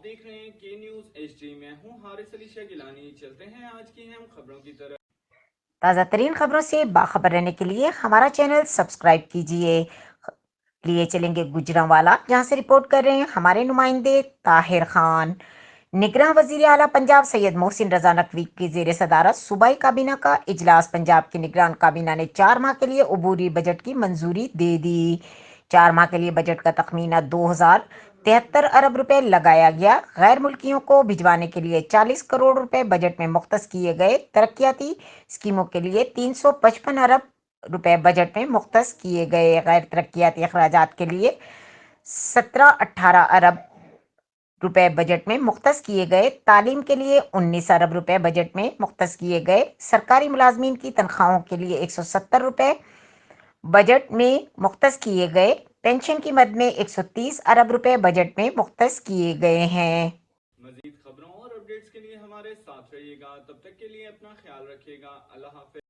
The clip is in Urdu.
آپ دیکھ رہے ہیں کے نیوز ایچ ڈی. میں ہوں حارث علی شاہ گیلانی. چلتے ہیں آج کی اہم خبروں کی طرف. تازہ ترین خبروں سے باخبر رہنے کے لیے ہمارا چینل سبسکرائب کیجیے. لیے چلیں گے گجرانوالا، جہاں سے رپورٹ کر رہے ہیں ہمارے نمائندے طاہر خان. نگراں وزیر اعلیٰ پنجاب سید محسن رضا نقوی کی زیر صدارت صوبائی کابینہ کا اجلاس. پنجاب کی نگران کابینہ نے 4 ماہ کے لیے عبوری بجٹ کی منظوری دے دی. 4 ماہ کے لیے بجٹ کا تخمینہ 2073 ارب روپے لگایا گیا. غیر ملکیوں کو بھجوانے کے لیے 40 کروڑ روپے بجٹ میں مختص کیے گئے. ترقیاتی اسکیموں کے لیے 355 ارب روپے بجٹ میں مختص کیے گئے. غیر ترقیاتی اخراجات کے لیے 17-18 ارب روپے بجٹ میں مختص کیے گئے. تعلیم کے لیے 19 ارب روپے بجٹ میں مختص کیے گئے. سرکاری ملازمین کی تنخواہوں کے لیے 170 روپے بجٹ میں مختص کیے گئے. پینشن کی مد میں 130 ارب روپے بجٹ میں مختص کیے گئے ہیں. مزید خبروں اور اپڈیٹس کے لیے ہمارے ساتھ رہیے گا. تب تک کے لیے اپنا خیال رکھیے گا. اللہ حافظ.